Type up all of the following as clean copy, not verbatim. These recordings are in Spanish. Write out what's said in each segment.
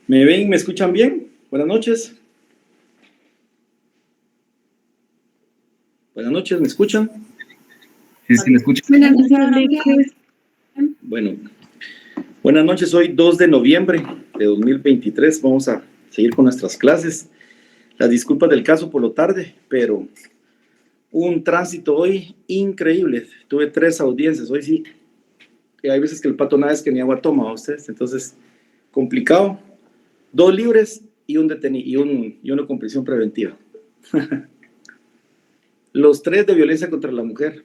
¿Me ven? ¿Me escuchan bien? Buenas noches. Buenas noches, ¿me escuchan? Sí, me escuchan. Buenas noches. Bueno, buenas noches. Hoy 2 de noviembre de 2023. Vamos a seguir con nuestras clases. Las disculpas del caso por lo tarde, pero un tránsito hoy increíble. Tuve 3 audiencias. Hoy sí, hay veces que el pato nada es que ni agua toma a ustedes. Entonces, complicado. 2 libres y un detenido y uno con prisión preventiva. Los 3 de violencia contra la mujer.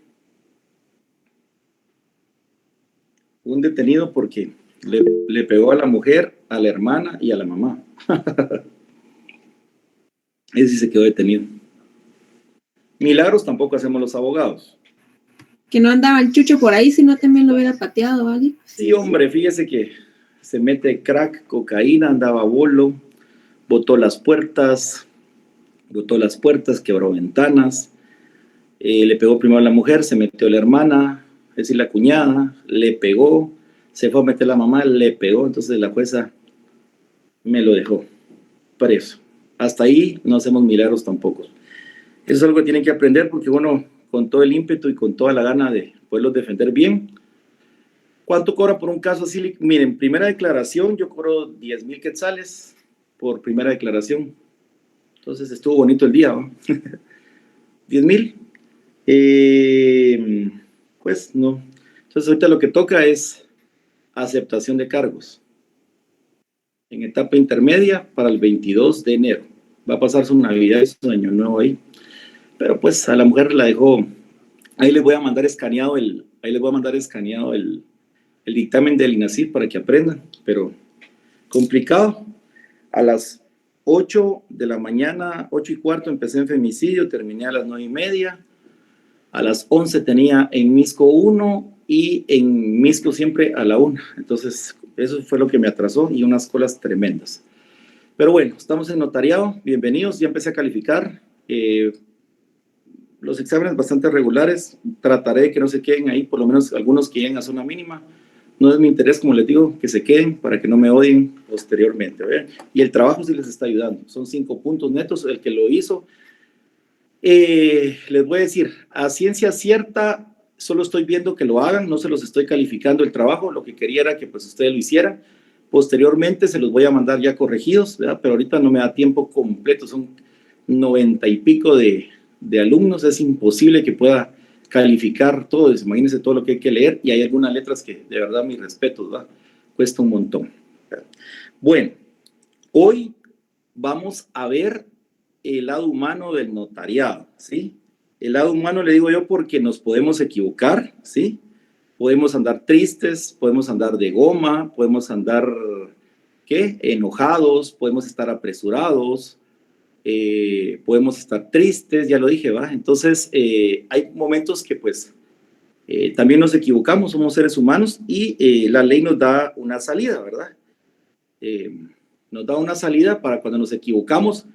Un detenido porque le pegó a la mujer, a la hermana y a la mamá. Ese sí se quedó detenido. Milagros tampoco hacemos los abogados. Que no andaba el chucho por ahí, si no también lo hubiera pateado, ¿vale? Sí, hombre, fíjese que se mete crack, cocaína, andaba bolo, botó las puertas, quebró ventanas, le pegó primero a la mujer, se metió la hermana, es decir, la cuñada, le pegó, se fue a meter la mamá, le pegó, entonces la jueza me lo dejó preso. Hasta ahí no hacemos milagros tampoco. Eso es algo que tienen que aprender porque uno, con todo el ímpetu y con toda la gana de poderlos defender bien. ¿Cuánto cobra por un caso así? Miren, primera declaración, yo cobro 10,000 quetzales por primera declaración. Entonces estuvo bonito el día, ¿no? 10,000. Pues no. Entonces ahorita lo que toca es aceptación de cargos. En etapa intermedia para el 22 de enero. Va a pasar su Navidad y su Año Nuevo ahí. Pero pues a la mujer la dejó. Ahí les voy a mandar escaneado el dictamen del INACIF para que aprendan, pero complicado. A las 8 de la mañana, 8:15, empecé en femicidio, terminé a las 9:30. A las 11 tenía en Misco 1 y en Misco siempre a la 1. Entonces, eso fue lo que me atrasó y unas colas tremendas. Pero bueno, estamos en notariado, bienvenidos, ya empecé a calificar. Los exámenes bastante regulares, trataré de que no se queden ahí, por lo menos algunos que lleguen a zona mínima. No es mi interés, como les digo, que se queden para que no me odien posteriormente. ¿Vean? Y el trabajo sí les está ayudando. Son 5 puntos netos, el que lo hizo. Les voy a decir, a ciencia cierta, solo estoy viendo que lo hagan, no se los estoy calificando el trabajo, lo que quería era que pues ustedes lo hicieran. Posteriormente se los voy a mandar ya corregidos, ¿verdad? Pero ahorita no me da tiempo completo, son 90 y pico de alumnos, es imposible que pueda calificar todo, imagínense todo lo que hay que leer y hay algunas letras que de verdad mis respetos, ¿verdad? Cuesta un montón. Bueno, hoy vamos a ver el lado humano del notariado, ¿sí? El lado humano le digo yo porque nos podemos equivocar, ¿sí? Podemos andar tristes, podemos andar de goma, podemos andar, ¿qué? Enojados, podemos estar apresurados, podemos estar tristes, ya lo dije, ¿va? Entonces, hay momentos que pues también nos equivocamos, somos seres humanos y la ley nos da una salida, ¿verdad? Nos da una salida para cuando nos equivocamos.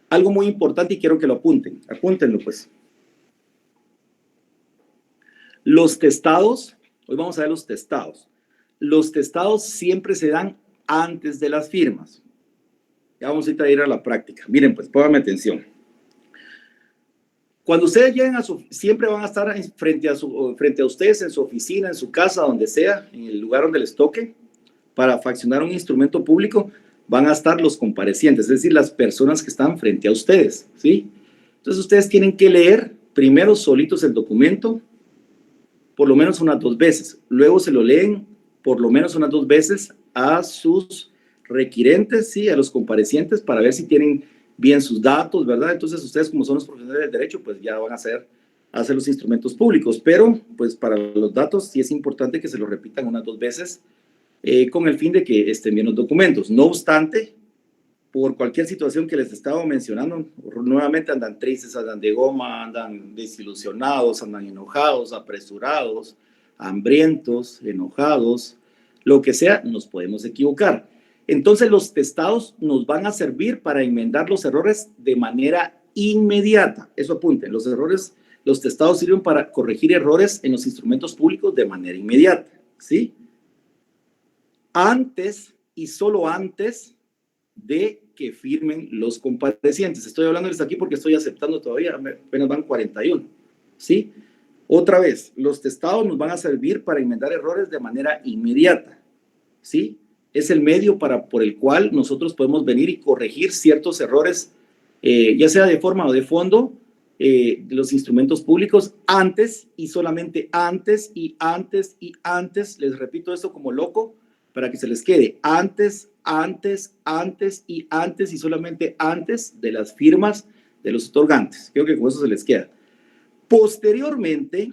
Algo muy importante y quiero que lo apunten, apúntenlo pues. Los testados, hoy vamos a ver los testados. Los testados siempre se dan antes de las firmas. Ya vamos a ir a la práctica. Miren pues, pónganme atención. Cuando ustedes lleguen siempre van a estar frente a ustedes en su oficina, en su casa, donde sea, en el lugar donde les toque, para faccionar un instrumento público, van a estar los comparecientes, es decir, las personas que están frente a ustedes, ¿sí? Entonces ustedes tienen que leer primero solitos el documento, por lo menos unas 2 veces, luego se lo leen por lo menos unas 2 veces a sus requirentes, ¿sí? A los comparecientes para ver si tienen bien sus datos, ¿verdad? Entonces ustedes como son los profesionales del derecho, pues ya van a hacer los instrumentos públicos, pero pues para los datos sí es importante que se lo repitan unas 2 veces con el fin de que estén bien los documentos. No obstante, por cualquier situación que les estaba mencionando, nuevamente andan tristes, andan de goma, andan desilusionados, andan enojados, apresurados, hambrientos, enojados, lo que sea, nos podemos equivocar. Entonces los testados nos van a servir para enmendar los errores de manera inmediata. Eso apunten, los testados sirven para corregir errores en los instrumentos públicos de manera inmediata, ¿sí? Antes y solo antes de que firmen los comparecientes. Estoy hablándoles aquí porque estoy aceptando todavía, apenas van 41, ¿sí? Otra vez, los testados nos van a servir para enmendar errores de manera inmediata, ¿sí? Es el medio por el cual nosotros podemos venir y corregir ciertos errores, ya sea de forma o de fondo, de los instrumentos públicos antes y solamente antes y antes y antes, les repito esto como loco para que se les quede, antes y solamente antes de las firmas de los otorgantes. Creo que con eso se les queda. Posteriormente,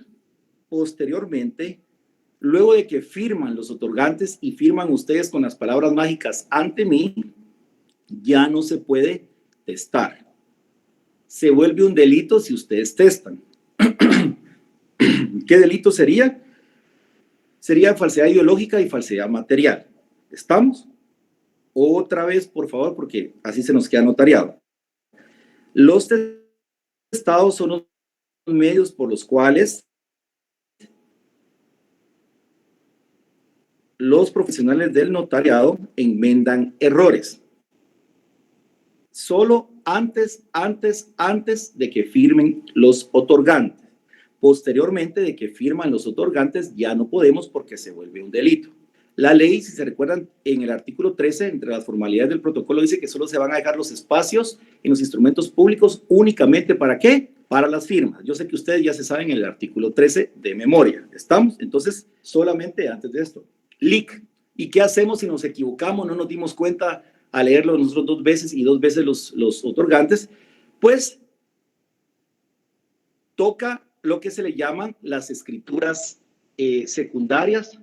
luego de que firman los otorgantes y firman ustedes con las palabras mágicas ante mí, ya no se puede testar. Se vuelve un delito si ustedes testan. ¿Qué delito sería? Sería falsedad ideológica y falsedad material. ¿Estamos? Otra vez, por favor, porque así se nos queda notariado. Los testados son los medios por los cuales los profesionales del notariado enmendan errores. Solo antes de que firmen los otorgantes. Posteriormente de que firman los otorgantes, ya no podemos porque se vuelve un delito. La ley, si se recuerdan, en el artículo 13, entre las formalidades del protocolo, dice que solo se van a dejar los espacios en los instrumentos públicos únicamente ¿para qué? Para las firmas. Yo sé que ustedes ya se saben el artículo 13 de memoria. ¿Estamos? Entonces, solamente antes de esto. Leak. ¿Y qué hacemos si nos equivocamos? No nos dimos cuenta a leerlo nosotros 2 veces y 2 veces los otorgantes. Pues, toca lo que se le llaman las escrituras secundarias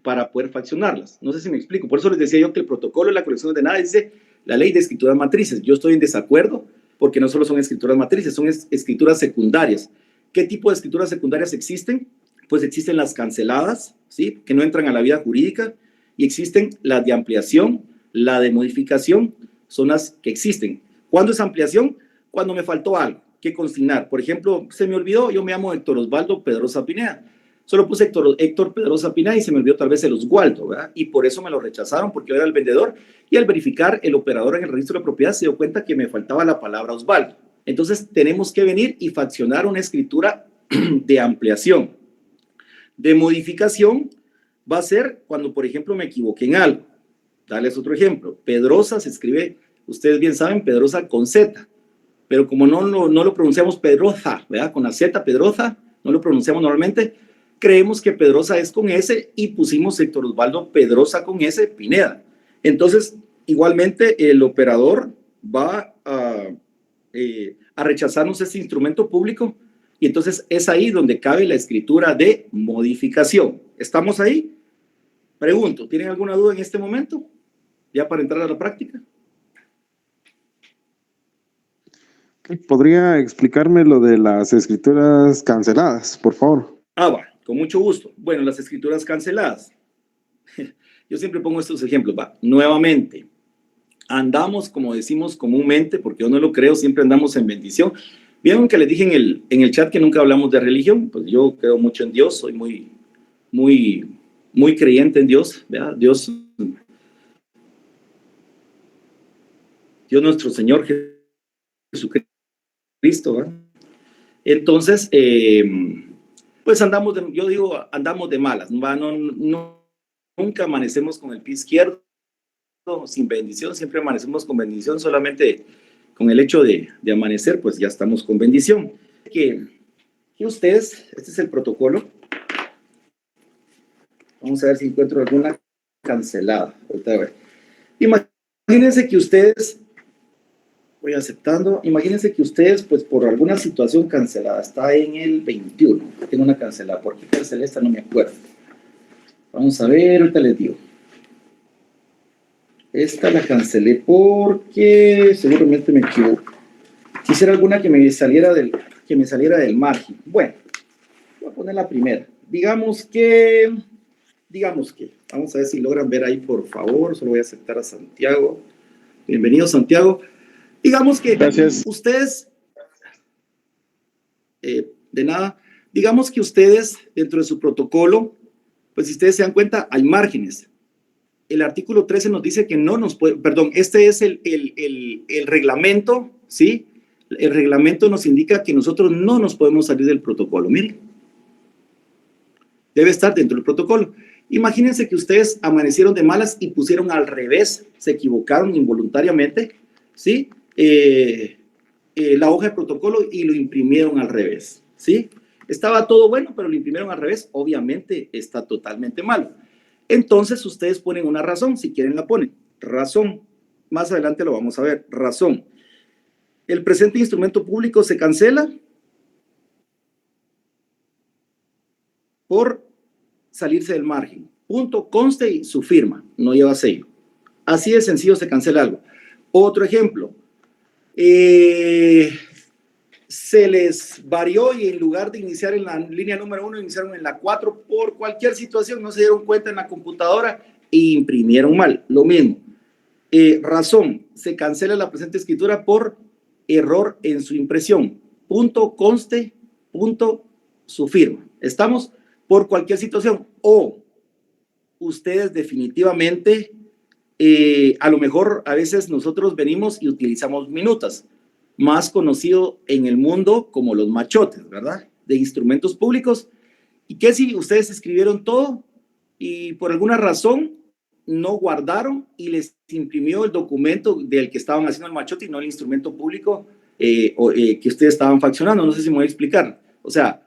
para poder faccionarlas. No sé si me explico. Por eso les decía yo que el protocolo de la colección ordenada dice la ley de escrituras matrices. Yo estoy en desacuerdo porque no solo son escrituras matrices, son escrituras secundarias. ¿Qué tipo de escrituras secundarias existen? Pues existen las canceladas, ¿sí? Que no entran a la vida jurídica, y existen las de ampliación, la de modificación, son las que existen. ¿Cuándo es ampliación? Cuando me faltó algo que consignar. Por ejemplo, se me olvidó, yo me llamo Héctor Osvaldo Pedrosa Pineda. Solo puse Héctor Pedrosa Pineda y se me olvidó tal vez el Oswaldo, ¿verdad? Y por eso me lo rechazaron, porque yo era el vendedor, y al verificar el operador en el registro de propiedad se dio cuenta que me faltaba la palabra Osvaldo. Entonces tenemos que venir y faccionar una escritura de ampliación. De modificación va a ser cuando, por ejemplo, me equivoqué en algo. Darles otro ejemplo. Pedrosa se escribe, ustedes bien saben, Pedrosa con Z. Pero como no lo pronunciamos Pedrosa, ¿verdad? Con la Z, Pedrosa, no lo pronunciamos normalmente, creemos que Pedrosa es con S y pusimos Héctor Osvaldo Pedrosa con S, Pineda. Entonces, igualmente, el operador va a rechazarnos ese instrumento público y entonces es ahí donde cabe la escritura de modificación. ¿Estamos ahí? Pregunto, ¿tienen alguna duda en este momento? Ya para entrar a la práctica. ¿Podría explicarme lo de las escrituras canceladas, por favor? Va, con mucho gusto. Bueno, las escrituras canceladas. Yo siempre pongo estos ejemplos. Va, nuevamente, andamos, como decimos comúnmente, porque yo no lo creo, siempre andamos en bendición. Vieron que les dije en el chat que nunca hablamos de religión. Pues yo creo mucho en Dios, soy muy creyente en Dios, ¿verdad? Dios nuestro Señor Jesucristo, ¿verdad? Entonces, pues andamos de malas, nunca amanecemos con el pie izquierdo sin bendición, siempre amanecemos con bendición, solamente con el hecho de amanecer, pues ya estamos con bendición. Que ustedes, este es el protocolo, vamos a ver si encuentro alguna cancelada. Ahorita a ver. Imagínense que ustedes, voy aceptando, imagínense que ustedes, pues por alguna situación cancelada, está en el 21, tengo una cancelada, ¿por qué cancelé esta? No me acuerdo. Vamos a ver, ahorita les digo. Esta la cancelé porque seguramente me equivoco. Quisiera alguna que me saliera del margen. Bueno, voy a poner la primera. Digamos que, vamos a ver si logran ver ahí, por favor. Solo voy a aceptar a Santiago. Bienvenido, Santiago. Digamos que Gracias. Ustedes, de nada, digamos que ustedes dentro de su protocolo, pues si ustedes se dan cuenta, hay márgenes. el artículo 13 nos dice que no nos puede, perdón, este es el reglamento, ¿sí? El reglamento nos indica que nosotros no nos podemos salir del protocolo. Miren, debe estar dentro del protocolo. Imagínense que ustedes amanecieron de malas y pusieron al revés, se equivocaron involuntariamente, ¿sí? La hoja de protocolo y lo imprimieron al revés, ¿sí? Estaba todo bueno, pero lo imprimieron al revés, obviamente está totalmente mal. Entonces ustedes ponen una razón, si quieren la ponen. Razón, más adelante lo vamos a ver. Razón. El presente instrumento público se cancela por salirse del margen. Punto, conste y su firma, no lleva sello. Así de sencillo se cancela algo. Otro ejemplo. Se les varió y en lugar de iniciar en la línea número 1, iniciaron en la 4 por cualquier situación, no se dieron cuenta en la computadora e imprimieron mal. Lo mismo. Razón, se cancela la presente escritura por error en su impresión. Punto, conste, punto, su firma. ¿Estamos? Por cualquier situación. O ustedes definitivamente, a lo mejor a veces nosotros venimos y utilizamos minutas, más conocido en el mundo como los machotes, ¿verdad? De instrumentos públicos. ¿Y qué si ustedes escribieron todo y por alguna razón no guardaron y les imprimió el documento del que estaban haciendo el machote y no el instrumento público que ustedes estaban faccionando? No sé si me voy a explicar. O sea,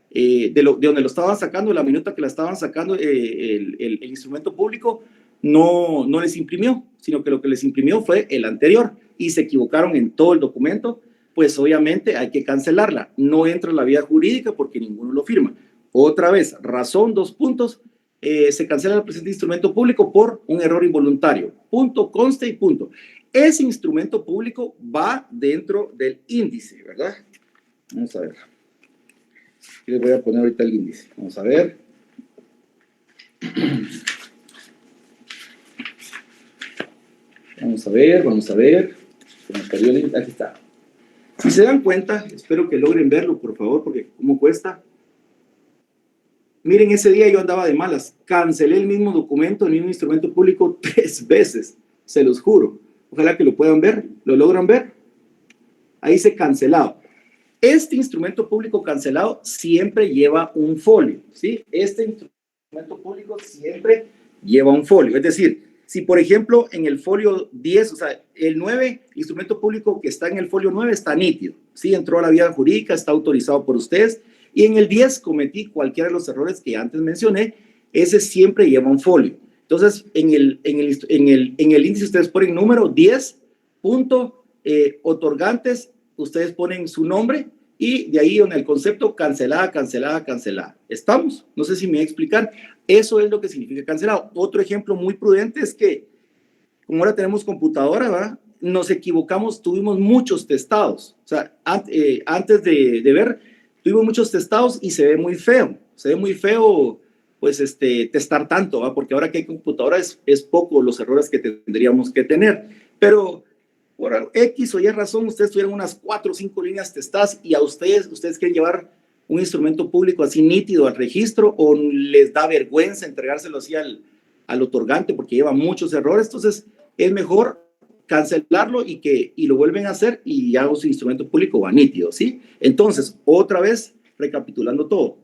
de donde lo estaban sacando, la minuta que la estaban sacando, el instrumento público no les imprimió, sino que lo que les imprimió fue el anterior y se equivocaron en todo el documento, pues obviamente hay que cancelarla. No entra en la vía jurídica porque ninguno lo firma. Otra vez, razón, 2 puntos, se cancela el presente instrumento público por un error involuntario. Punto, conste y punto. Ese instrumento público va dentro del índice, ¿verdad? Vamos a ver. Aquí les voy a poner ahorita el índice. Vamos a ver. Vamos a ver. Se me cayó el índice. Aquí está. Si se dan cuenta, espero que logren verlo, por favor, porque cómo cuesta. Miren, ese día yo andaba de malas. Cancelé el mismo documento, el mismo instrumento público 3 veces. Se los juro. Ojalá que lo puedan ver. ¿Lo logran ver? Ahí se cancelado. Este instrumento público cancelado siempre lleva un folio, ¿sí? Este instrumento público siempre lleva un folio. Es decir, si por ejemplo en el folio 10, o sea, el 9, instrumento público que está en el folio 9 está nítido, ¿sí? Entró a la vía jurídica, está autorizado por ustedes. Y en el 10 cometí cualquiera de los errores que antes mencioné, ese siempre lleva un folio. Entonces, en el índice ustedes ponen número 10, punto, otorgantes, ustedes ponen su nombre y de ahí en el concepto cancelada. ¿Estamos? No sé si me voy a explicar. Eso es lo que significa cancelado. Otro ejemplo muy prudente es que, como ahora tenemos computadora, ¿verdad? Nos equivocamos, tuvimos muchos testados. O sea, antes de ver, tuvimos muchos testados y se ve muy feo. Se ve muy feo, pues, testar tanto, ¿verdad? Porque ahora que hay computadora es poco los errores que tendríamos que tener. Pero por X o Y razón, ustedes tuvieron unas 4 o 5 líneas testadas y a ustedes quieren llevar un instrumento público así nítido al registro o les da vergüenza entregárselo así al otorgante porque lleva muchos errores. Entonces, es mejor cancelarlo y lo vuelven a hacer y ya su instrumento público va nítido, ¿sí? Entonces, otra vez, recapitulando todo.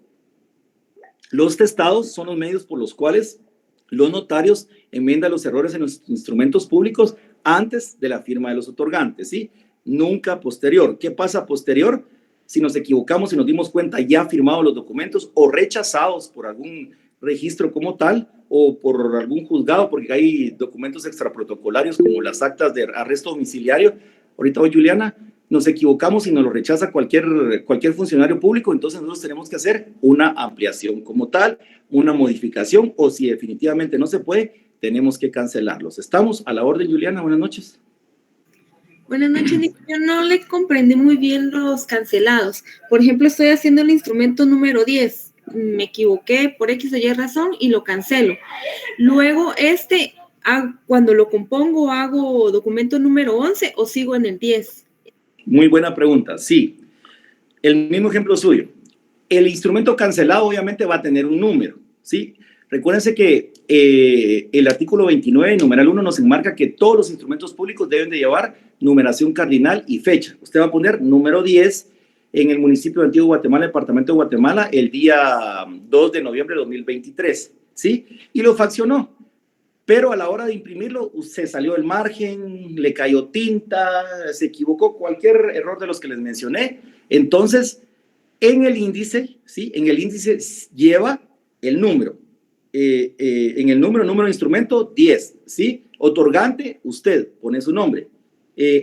Los testados son los medios por los cuales los notarios enmiendan los errores en los instrumentos públicos antes de la firma de los otorgantes, ¿sí? Nunca posterior. ¿Qué pasa posterior? Si nos equivocamos y nos dimos cuenta ya firmados los documentos o rechazados por algún registro como tal o por algún juzgado, porque hay documentos extraprotocolarios como las actas de arresto domiciliario. Ahorita hoy, Juliana, nos equivocamos y nos lo rechaza cualquier funcionario público, entonces nosotros tenemos que hacer una ampliación como tal, una modificación, o si definitivamente no se puede, tenemos que cancelarlos. ¿Estamos a la orden, Juliana? Buenas noches. Buenas noches, Nico. Yo no le comprendí muy bien los cancelados. Por ejemplo, estoy haciendo el instrumento número 10. Me equivoqué por X o Y razón y lo cancelo. Luego, cuando lo compongo, ¿hago documento número 11 o sigo en el 10? Muy buena pregunta, sí. El mismo ejemplo suyo. El instrumento cancelado obviamente va a tener un número, ¿sí? Recuérdense que el artículo 29, numeral 1, nos enmarca que todos los instrumentos públicos deben de llevar numeración cardinal y fecha. Usted va a poner número 10 en el municipio de Antigua Guatemala, departamento de Guatemala, el día 2 de noviembre de 2023, ¿sí? Y lo faccionó. Pero a la hora de imprimirlo, se salió del margen, le cayó tinta, se equivocó, cualquier error de los que les mencioné. Entonces, en el índice, ¿sí? En el índice lleva el número. En el número de instrumento, 10, ¿sí? Otorgante, usted pone su nombre.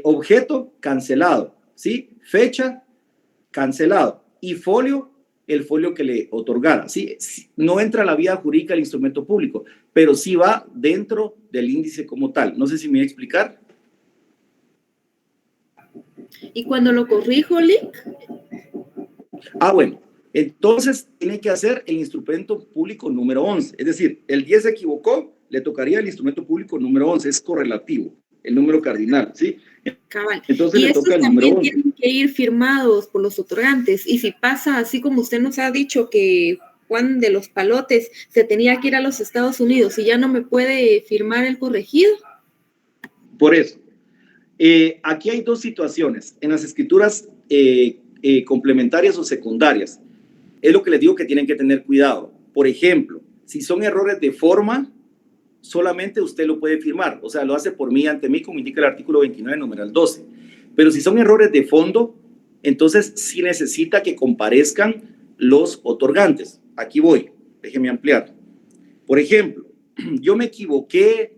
Objeto, cancelado, ¿sí? Fecha, cancelado. Y folio, el folio que le otorgara, ¿sí? No entra la vía jurídica del instrumento público, pero sí va dentro del índice como tal. No sé si me voy a explicar. ¿Y cuando lo corrijo, Lick? Bueno, entonces tiene que hacer el instrumento público número 11. Es decir, el 10 se equivocó, le tocaría el instrumento público número 11. Es correlativo, el número cardinal, ¿sí? Cabal. Entonces Y le estos toca el número también 11. tienen que ir firmados por los otorgantes. Y si pasa, así como usted nos ha dicho que Juan de los Palotes se tenía que ir a los Estados Unidos y ya no me puede firmar el corregido. Por eso, aquí hay dos situaciones. En las escrituras complementarias o secundarias, es lo que les digo que tienen que tener cuidado. Por ejemplo, si son errores de forma, solamente usted lo puede firmar. O sea, lo hace por mí, ante mí, como indica el artículo 29, numeral 12. Pero si son errores de fondo, entonces sí necesita que comparezcan los otorgantes. Aquí voy, déjeme ampliar. Por ejemplo, yo me equivoqué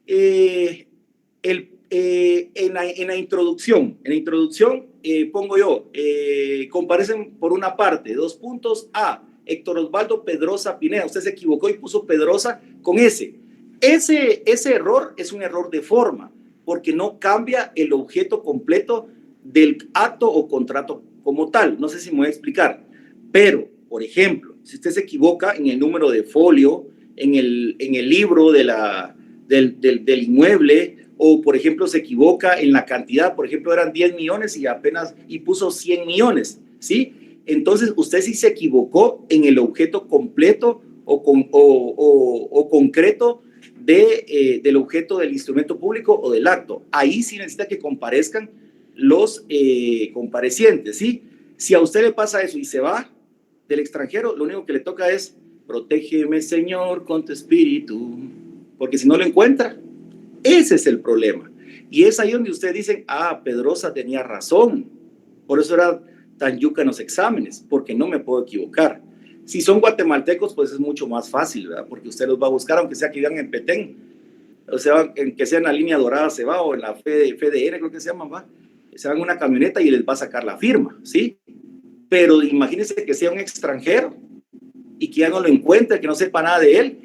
en la introducción. En la introducción pongo yo, comparecen por una parte, 2 puntos, A, Héctor Osvaldo Pedrosa Pineda. Usted se equivocó y puso Pedrosa con S. Ese error es un error de forma, porque no cambia el objeto completo del acto o contrato como tal. No sé si me voy a explicar. Pero, por ejemplo, si usted se equivoca en el número de folio, en el libro del inmueble, o por ejemplo se equivoca en la cantidad, por ejemplo eran 10 millones y puso 100 millones, ¿sí? Entonces usted sí se equivocó en el objeto completo o concreto del objeto del instrumento público o del acto. Ahí sí necesita que comparezcan los comparecientes, ¿sí? Si a usted le pasa eso y se va del extranjero, lo único que le toca es: protégeme, Señor, con tu espíritu, porque si no lo encuentra, ese es el problema. Y es ahí donde ustedes dicen: Pedrosa tenía razón, por eso era tan yuca en los exámenes, porque no me puedo equivocar. Si son guatemaltecos, pues es mucho más fácil, ¿verdad? Porque usted los va a buscar, aunque sea que vivan en Petén, o sea, que sea en la línea dorada se va, o en la FDR, creo que se llama, va. Se van en una camioneta y les va a sacar la firma, ¿sí? Pero imagínense que sea un extranjero y que ya no lo encuentre, que no sepa nada de él.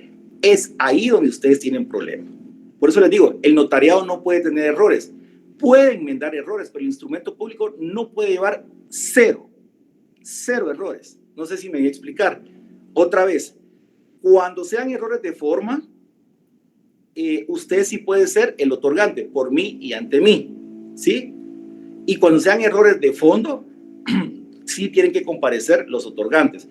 Es ahí donde ustedes tienen problemas. Por eso les digo, el notariado no puede tener errores. Puede enmendar errores, pero el instrumento público no puede llevar cero errores. No sé si me voy a explicar. Otra vez, cuando sean errores de forma, usted sí puede ser el otorgante por mí y ante mí, ¿sí? Y cuando sean errores de fondo, sí tienen que comparecer los otorgantes.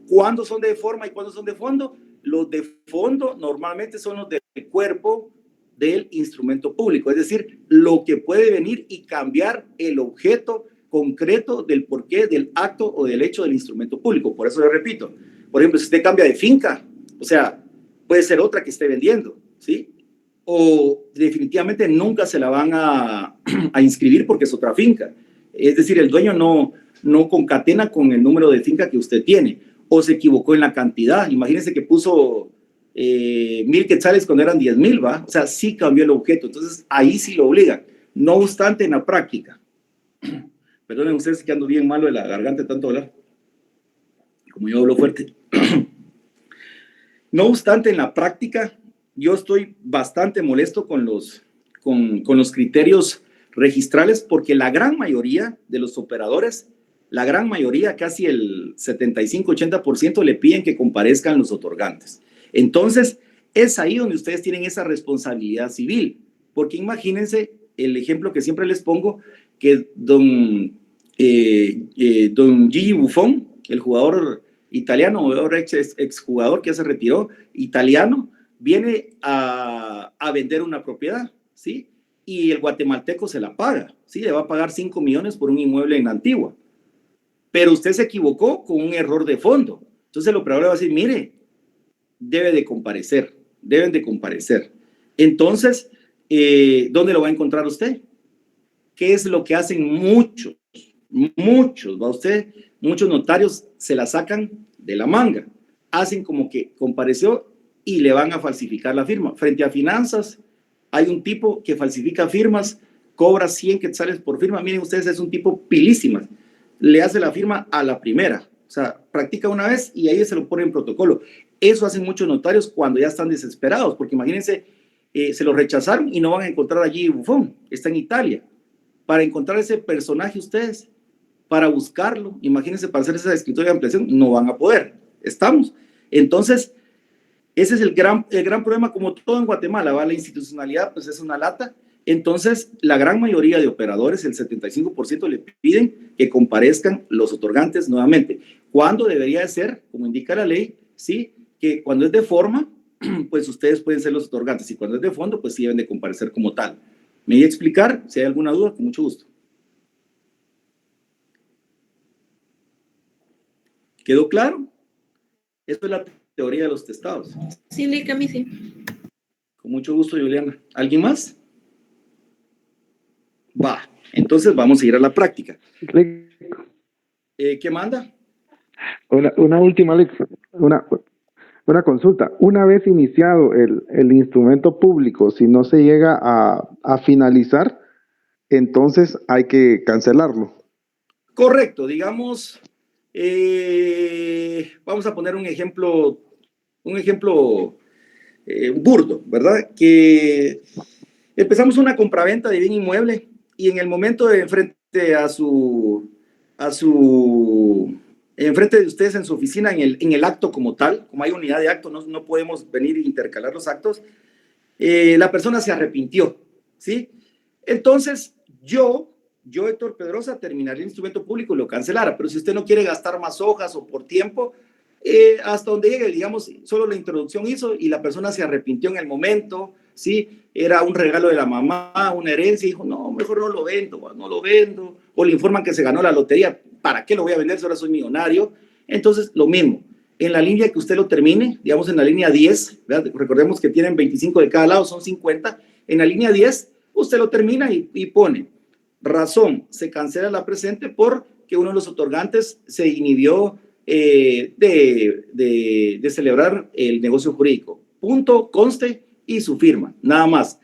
¿Cuándo son de forma y cuándo son de fondo? Los de fondo normalmente son los del cuerpo del instrumento público, es decir, lo que puede venir y cambiar el objeto concreto del porqué del acto o del hecho del instrumento público. Por eso le repito, por ejemplo, si usted cambia de finca, o sea, puede ser otra que esté vendiendo, ¿sí? O definitivamente nunca se la van a inscribir porque es otra finca. Es decir, el dueño no concatena con el número de finca que usted tiene, o se equivocó en la cantidad. Imagínense que puso 1,000 quetzales cuando eran 10,000, ¿va? O sea, sí cambió el objeto. Entonces, ahí sí lo obligan. No obstante, en la práctica, perdonen ustedes que ando bien malo de la garganta de tanto hablar, como yo hablo fuerte. No obstante, en la práctica, yo estoy bastante molesto con los criterios registrales, porque la gran mayoría de los operadores, la gran mayoría, casi el 75-80%, le piden que comparezcan los otorgantes. Entonces, es ahí donde ustedes tienen esa responsabilidad civil, porque imagínense el ejemplo que siempre les pongo, que don Gigi Buffon, el jugador italiano, ahora exjugador que ya se retiró, italiano, viene a vender una propiedad, ¿sí? Y el guatemalteco se la paga, ¿sí? Le va a pagar 5 millones por un inmueble en Antigua. Pero usted se equivocó con un error de fondo. Entonces el operador le va a decir, mire, deben de comparecer. Entonces, ¿dónde lo va a encontrar usted? ¿Qué es lo que hacen muchos, va usted? Muchos notarios se la sacan de la manga. Hacen como que compareció y le van a falsificar la firma. Frente a finanzas, hay un tipo que falsifica firmas, cobra 100 quetzales por firma. Miren ustedes, es un tipo pilísima. Le hace la firma a la primera. O sea, practica una vez y ahí se lo pone en protocolo. Eso hacen muchos notarios cuando ya están desesperados, porque imagínense, se lo rechazaron y no van a encontrar allí Buffon. Está en Italia. Para encontrar ese personaje ustedes, para buscarlo, imagínense, para hacer esa escritura de ampliación, no van a poder. ¿Estamos? Entonces, ese es el gran problema, como todo en Guatemala, ¿va? La institucionalidad pues es una lata. Entonces, la gran mayoría de operadores, el 75%, le piden que comparezcan los otorgantes nuevamente. ¿Cuándo debería de ser? Como indica la ley, ¿sí? Que cuando es de forma, pues ustedes pueden ser los otorgantes, y cuando es de fondo, pues sí deben de comparecer como tal. ¿Me voy a explicar? Si hay alguna duda, con mucho gusto. ¿Quedó claro? Esto es la teoría de los testados. Sí, Lick, a mí sí. Con mucho gusto, Juliana. ¿Alguien más? Va, entonces vamos a ir a la práctica. ¿Qué manda? Una última, Alex, una consulta. Una vez iniciado el instrumento público, si no se llega a finalizar, entonces hay que cancelarlo. Correcto, digamos, vamos a poner un ejemplo burdo, ¿verdad? Que empezamos una compraventa de bien inmueble y en el momento de enfrente enfrente de ustedes en su oficina, en el acto como tal, como hay unidad de acto, no podemos venir e intercalar los actos, la persona se arrepintió, ¿sí? Entonces, yo, Héctor Pedrosa, terminaría el instrumento público y lo cancelara, pero si usted no quiere gastar más hojas o por tiempo, hasta donde llegue, digamos, solo la introducción hizo y la persona se arrepintió en el momento, ¿sí? Era un regalo de la mamá, una herencia, y dijo, no, mejor no lo vendo, o le informan que se ganó la lotería, ¿para qué lo voy a vender si ahora soy millonario? Entonces, lo mismo, en la línea que usted lo termine, digamos en la línea 10, ¿verdad? Recordemos que tienen 25 de cada lado, son 50, en la línea 10, usted lo termina y pone, razón, se cancela la presente porque uno de los otorgantes se inhibió de celebrar el negocio jurídico. Punto, conste y su firma, nada más.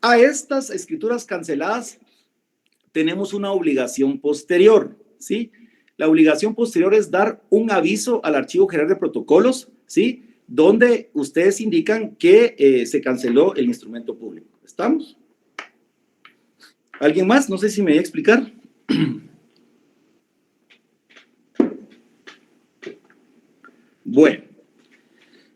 A estas escrituras canceladas tenemos una obligación posterior, ¿sí? La obligación posterior es dar un aviso al Archivo General de Protocolos, ¿sí? Donde ustedes indican que se canceló el instrumento público. ¿Estamos? ¿Alguien más? No sé si me voy a explicar. Bueno,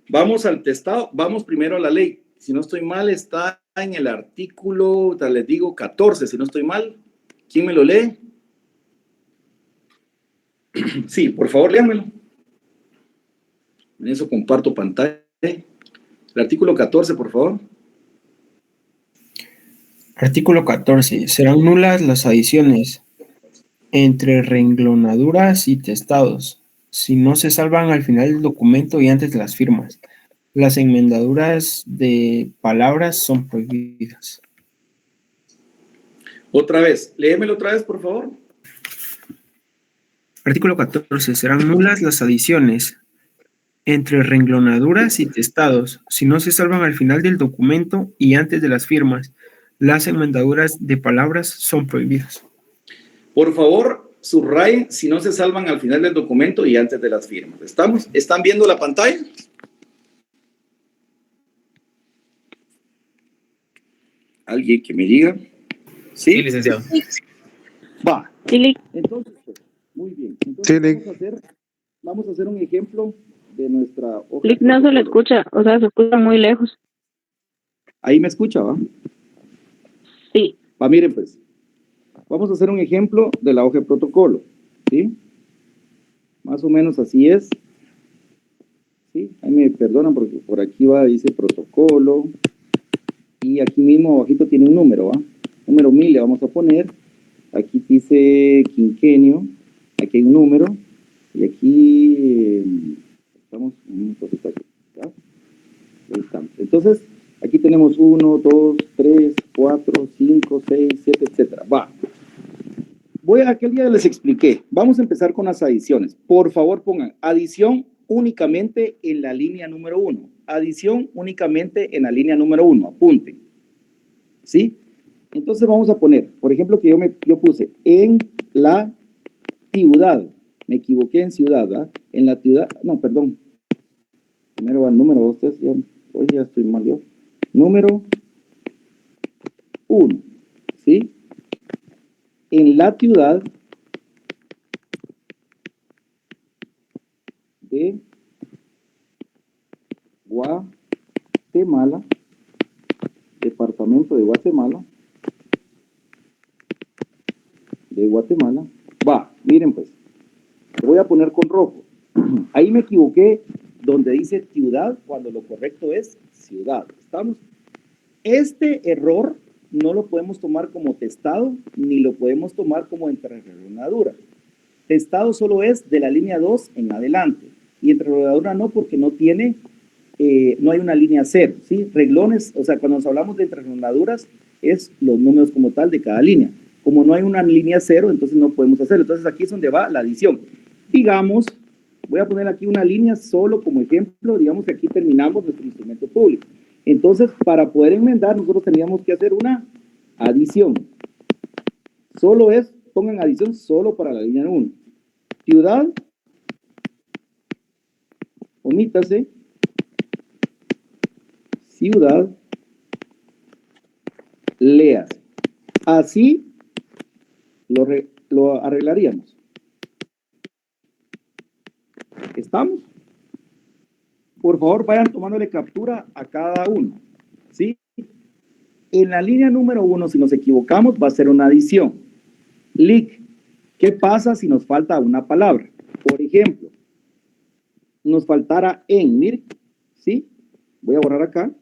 vamos al testado, vamos primero a la ley. Si no estoy mal, está en el artículo, les digo, 14, si no estoy mal. ¿Quién me lo lee? Sí, por favor, léanmelo. En eso comparto pantalla. El artículo 14, por favor. Artículo 14. Serán nulas las adiciones entre renglonaduras y testados, si no se salvan al final del documento y antes de las firmas. Las enmendaduras de palabras son prohibidas. Otra vez, léemelo otra vez, por favor. Artículo 14. Serán nulas las adiciones entre renglonaduras y testados, si no se salvan al final del documento y antes de las firmas. Las enmendaduras de palabras son prohibidas. Por favor, subrayen si no se salvan al final del documento y antes de las firmas. ¿Estamos? ¿Están viendo la pantalla? ¿Alguien que me diga? Sí, Sí, licenciado. Va. Sí, Entonces, muy bien. Entonces, vamos a hacer un ejemplo de nuestra hoja. Lick no se le escucha, o sea, se escucha muy lejos. Ahí me escucha, ¿va? Sí. Va, miren pues. Vamos a hacer un ejemplo de la hoja de protocolo, ¿sí? Más o menos así es. ¿sí? Ahí me perdonan porque por aquí va, dice protocolo, y aquí mismo abajito tiene un número, ¿va? Número 1000 le vamos a poner, aquí dice quinquenio, aquí hay un número, y aquí estamos en un cosita aquí, ¿ya? Ahí estamos. Entonces, aquí tenemos 1, 2, 3, 4, 5, 6, 7, etcétera. Va. Aquel día les expliqué. Vamos a empezar con las adiciones. Por favor, pongan adición únicamente en la línea número 1. Adición únicamente en la línea número 1. Apunten. ¿Sí? Entonces vamos a poner, por ejemplo, que yo puse en la ciudad. Me equivoqué en ciudad, ¿verdad? En la ciudad, no, perdón. Primero va el número 2, 3, hoy ya estoy mal yo. Número 1, ¿sí? En la ciudad de Guatemala, departamento de Guatemala, va, miren pues, lo voy a poner con rojo. Ahí me equivoqué donde dice ciudad, cuando lo correcto es ciudad. ¿Estamos? Este error no lo podemos tomar como testado, ni lo podemos tomar como entrerregladura. Testado solo es de la línea 2 en adelante, y entrerregladura no, porque no tiene, no hay una línea 0, ¿sí? Reglones, o sea, cuando nos hablamos de entrerregladuras, es los números como tal de cada línea. Como no hay una línea 0, entonces no podemos hacerlo. Entonces aquí es donde va la adición. Digamos, voy a poner aquí una línea solo como ejemplo, digamos que aquí terminamos nuestro instrumento público. Entonces, para poder enmendar, nosotros teníamos que hacer una adición. Solo es, pongan adición solo para la línea 1. Ciudad, omítase, ciudad, léase. Así lo arreglaríamos. ¿Estamos? Por favor, vayan tomándole captura a cada uno, ¿sí? En la línea número 1, si nos equivocamos, va a ser una adición. Lic, ¿qué pasa si nos falta una palabra? Por ejemplo, nos faltara en, miren, ¿sí? Voy a borrar acá.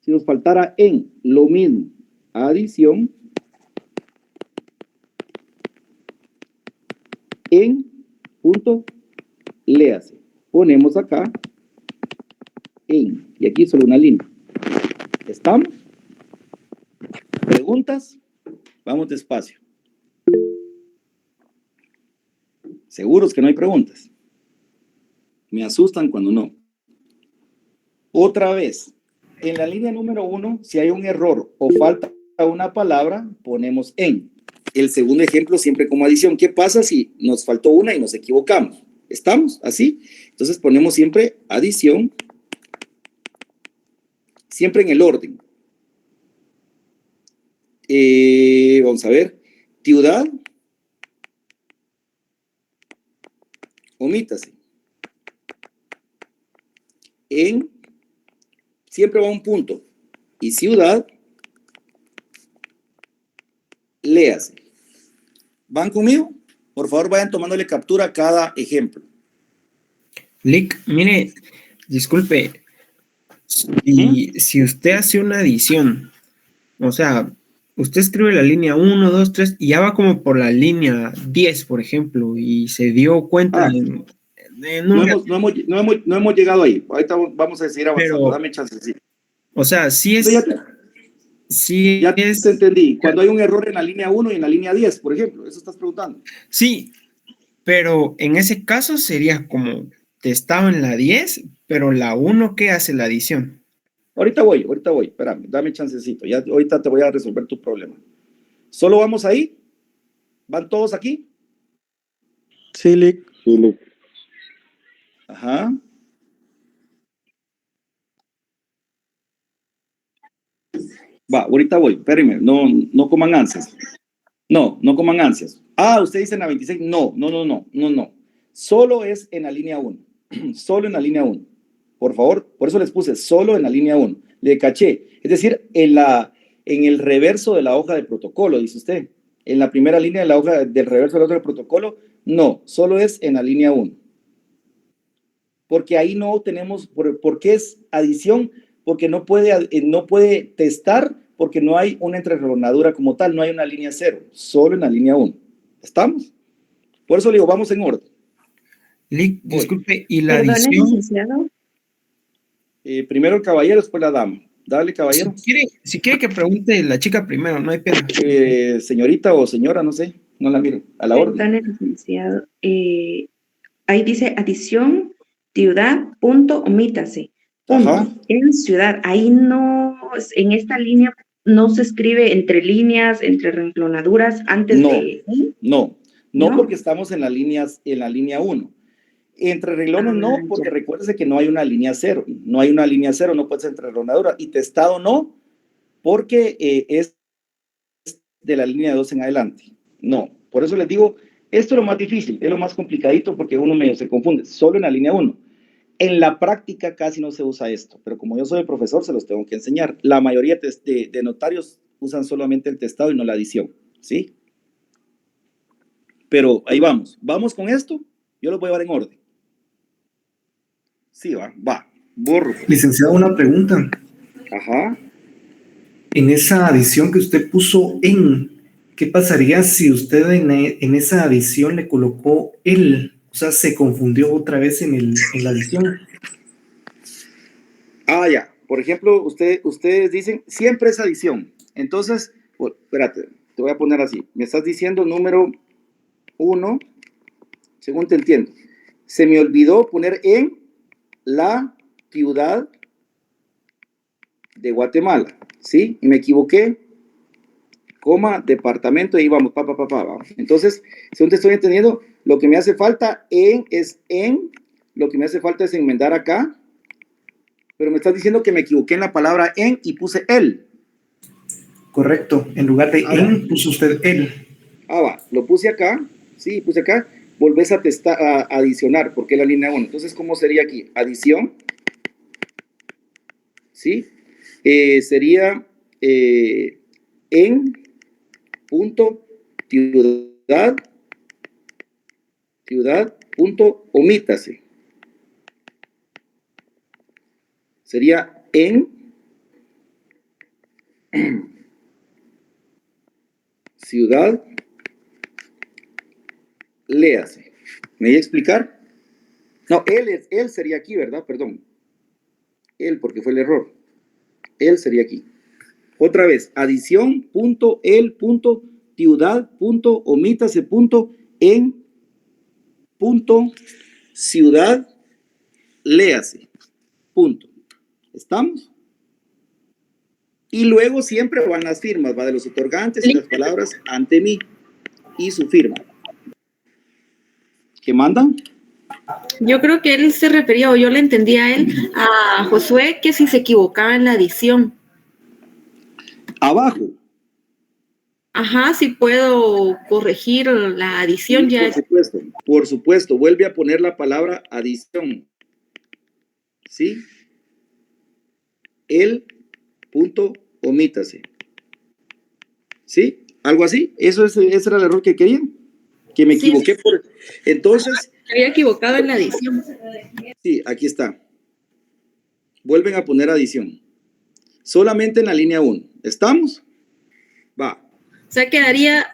Si nos faltara en, lo mismo, adición, en, punto, léase. Ponemos acá en, y aquí solo una línea. ¿Estamos? ¿Preguntas? Vamos despacio. ¿Seguros que no hay preguntas? Me asustan cuando no. Otra vez, en la línea número 1, si hay un error o falta una palabra, ponemos en. El segundo ejemplo siempre como adición. ¿Qué pasa si nos faltó una y nos equivocamos? ¿Estamos? ¿Así? Entonces ponemos siempre adición, siempre en el orden. Vamos a ver. Ciudad, omítase. En, siempre va un punto. Y ciudad, léase. ¿Van conmigo? Por favor, vayan tomándole captura a cada ejemplo. Lick, mire, disculpe, si usted hace una adición, o sea, usted escribe la línea 1, 2, 3 y ya va como por la línea 10, por ejemplo, y se dio cuenta no hemos llegado ahí. Ahorita vamos a seguir avanzando. Pero, dame chancecito. O sea, sí es... Ya te entendí. Cuando hay un error en la línea 1 y en la línea 10, por ejemplo, eso estás preguntando. Sí, pero en ese caso sería como testado en la 10, pero la 1, ¿qué hace la adición? Ahorita voy, espérame, dame chancecito, ya ahorita te voy a resolver tu problema. ¿Solo vamos ahí? ¿Van todos aquí? Sí, Lick. Ajá. Va, ahorita voy, espérenme, no coman ansias. No coman ansias. Usted dice en la 26, no. Solo es en la línea 1, solo en la línea 1. Por favor, por eso les puse solo en la línea 1. Le caché, es decir, en el reverso de la hoja de protocolo, dice usted. En la primera línea de la hoja del reverso de la hoja de protocolo, no, solo es en la línea 1. porque ahí no tenemos, ¿por qué es adición? Porque no puede testar, porque no hay una entrerrenglonadura como tal, no hay una línea 0, solo en la línea 1. ¿Estamos? Por eso le digo, vamos en orden. Disculpe, ¿y la Perdón, adición? licenciado. Primero el caballero, después la dama. Dale, caballero. Si quiere que pregunte la chica primero, no hay pena. Señorita o señora, no sé, no la miro. A la orden. Perdón, licenciado. Ahí dice adición, ciudad, punto, omítase. Punto. Ajá. En ciudad, ahí no, en esta línea no se escribe entre líneas, entre renglonaduras, antes No, de... no ¿No? porque estamos en la línea 1. Entre renglones no, porque recuérdese que no hay una línea 0. No hay una línea 0, no puede ser entrerrenglonadura. Y testado no, porque es de la línea 2 en adelante. No, por eso les digo, esto es lo más difícil, es lo más complicadito porque uno medio se confunde, solo en la línea 1. En la práctica casi no se usa esto, pero como yo soy el profesor, se los tengo que enseñar. La mayoría de notarios usan solamente el testado y no la adición, ¿sí? Pero ahí vamos. ¿Vamos con esto? Yo lo voy a llevar en orden. Sí, va. Borro. Licenciado, una pregunta. Ajá. En esa adición que usted puso ¿qué pasaría si usted en esa adición le colocó el? O sea, se confundió otra vez en la adición. Ya. Por ejemplo, ustedes dicen, siempre es adición. Entonces, espérate, te voy a poner así. Me estás diciendo número 1, según te entiendo. Se me olvidó poner en la ciudad de Guatemala, ¿sí? Y me equivoqué, coma, departamento, y ahí vamos, vamos. Entonces, según te estoy entendiendo, lo que me hace falta lo que me hace falta es enmendar acá, pero me estás diciendo que me equivoqué en la palabra en y puse el. Correcto, en lugar de puso usted el. Lo puse acá, sí, puse acá, volvés a adicionar, porque es la línea 1. Entonces, ¿cómo sería aquí? Adición, ¿sí? Sería en punto ciudad punto omítase. Sería en ciudad léase. ¿Me voy a explicar? No, él sería aquí, ¿verdad? Perdón. Él, porque fue el error. Él sería aquí. Otra vez, adición, punto, el, punto, ciudad, punto, omítase, punto, en, punto, ciudad, léase, punto. ¿Estamos? Y luego siempre van las firmas, va de los otorgantes y las palabras ante mí y su firma. ¿Qué mandan? Yo creo que él se refería, o yo le entendía a él, a Josué, que si se equivocaba en la adición. Abajo. Ajá, si puedo corregir la adición, Sí, ya. por supuesto, vuelve a poner la palabra adición. ¿Sí? El punto omítase. ¿Sí? ¿Algo así? Ese era el error que querían. Que me equivoqué por... Entonces... Había equivocado en la adición. Sí, aquí está. Vuelven a poner adición. Solamente en la línea 1. ¿Estamos? Va. O sea, quedaría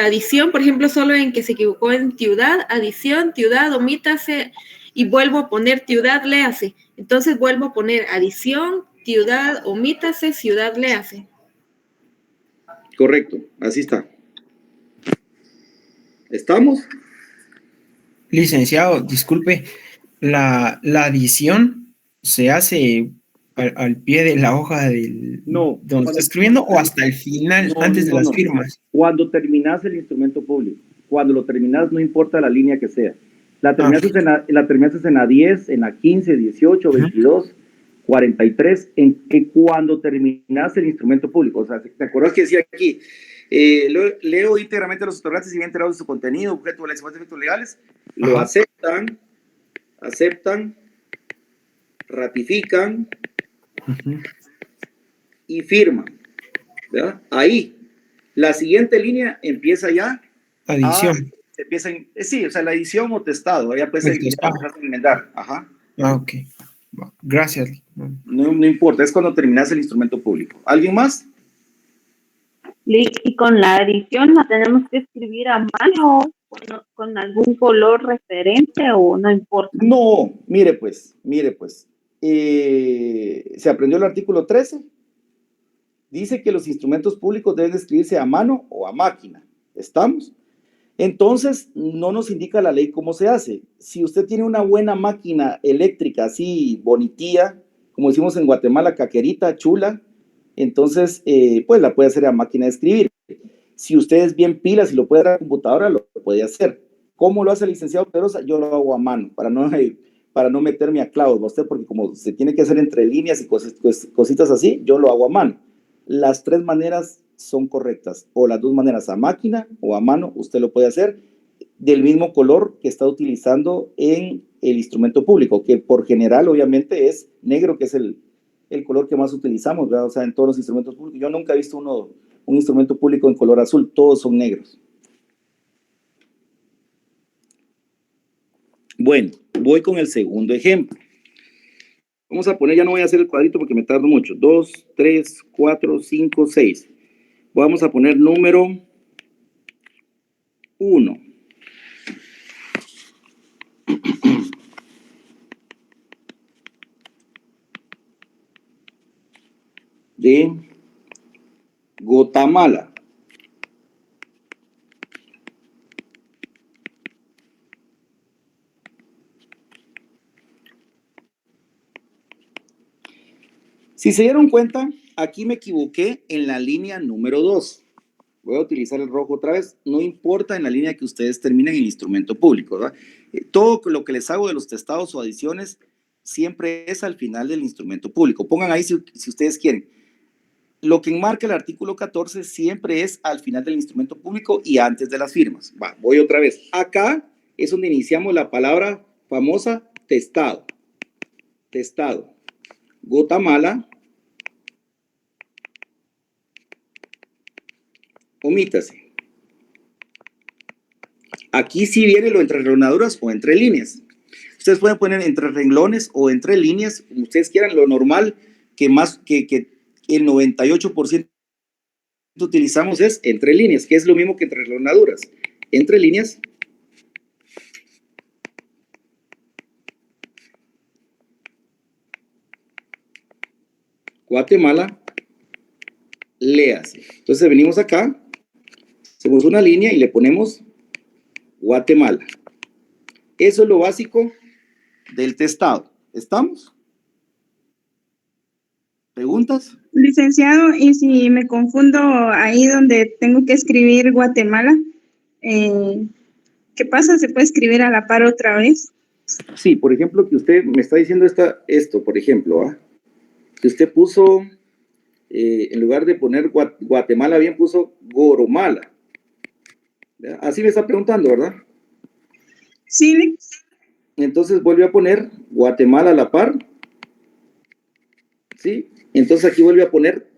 adición, por ejemplo, solo en que se equivocó en ciudad, adición, ciudad, omítase, y vuelvo a poner ciudad, léase. Entonces vuelvo a poner adición, ciudad, omítase, ciudad, léase. Correcto, así está. ¿Estamos? Licenciado, disculpe, ¿la adición se hace al pie de la hoja No, donde está escribiendo o hasta el final, antes de las firmas? Cuando terminas el instrumento público, cuando lo terminas, no importa la línea que sea. La terminaste en la 10, en la 15, 18, 22, 43, en que cuando terminas el instrumento público. O sea, ¿te acuerdas que decía aquí? Leo íntegramente a los otorgantes y bien enterados de su contenido, objeto de las efectos legales, lo aceptan, ratifican y firman, ¿verdad? Ahí, la siguiente línea empieza ya. Adición. Sí, o sea, la edición o testado, ya puede ser enmendar. Ajá. Ah, ok. Gracias. No importa, es cuando terminas el instrumento público. ¿Alguien más? Y con la adición la tenemos que escribir a mano con algún color referente o no importa. No, mire pues. ¿Se aprendió el artículo 13? Dice que los instrumentos públicos deben escribirse a mano o a máquina. ¿Estamos? Entonces, no nos indica la ley cómo se hace. Si usted tiene una buena máquina eléctrica, así bonitía, como decimos en Guatemala, caquerita, chula, entonces, pues la puede hacer a máquina de escribir. Si usted es bien pilas y lo puede hacer a la computadora, lo puede hacer. ¿Cómo lo hace el licenciado Pedrosa? Yo lo hago a mano, para no meterme a clavos, ¿va usted? Porque como se tiene que hacer entre líneas y cositas así, yo lo hago a mano. Las tres maneras son correctas, o las dos maneras, a máquina o a mano, usted lo puede hacer del mismo color que está utilizando en el instrumento público, que por general obviamente es negro, que es el color que más utilizamos, ¿verdad? O sea, en todos los instrumentos públicos. Yo nunca he visto un instrumento público en color azul, todos son negros. Bueno, voy con el segundo ejemplo. Vamos a poner, ya no voy a hacer el cuadrito porque me tardo mucho. 2, 3, 4, 5, 6. Vamos a poner número 1. De Guatemala. Si se dieron cuenta, aquí me equivoqué en la línea número 2. Voy a utilizar el rojo otra vez. No importa en la línea que ustedes terminen el instrumento público, ¿verdad? Todo lo que les hago de los testados o adiciones siempre es al final del instrumento público. Pongan ahí si ustedes quieren. Lo que enmarca el artículo 14 siempre es al final del instrumento público y antes de las firmas. Va, voy otra vez. Acá es donde iniciamos la palabra famosa testado. Testado. Guatemala. Omítase. Aquí sí viene lo entre renglonaduras o entre líneas. Ustedes pueden poner entre renglones o entre líneas, como ustedes quieran. Lo normal que más que el 98% utilizamos es entre líneas, que es lo mismo que entre renglonaduras. Entre líneas. Guatemala. Léase. Entonces venimos acá, hacemos una línea y le ponemos Guatemala. Eso es lo básico del testado. ¿Estamos? ¿Preguntas? Licenciado, y si me confundo ahí donde tengo que escribir Guatemala, ¿qué pasa? ¿Se puede escribir a la par otra vez? Sí, por ejemplo, que usted me está diciendo esto, por ejemplo, ¿ah? Que usted puso, en lugar de poner Guatemala, bien puso Goromala. ¿Verdad? Así me está preguntando, ¿verdad? Sí. Entonces vuelve a poner Guatemala a la par. ¿Sí? Entonces aquí vuelve a poner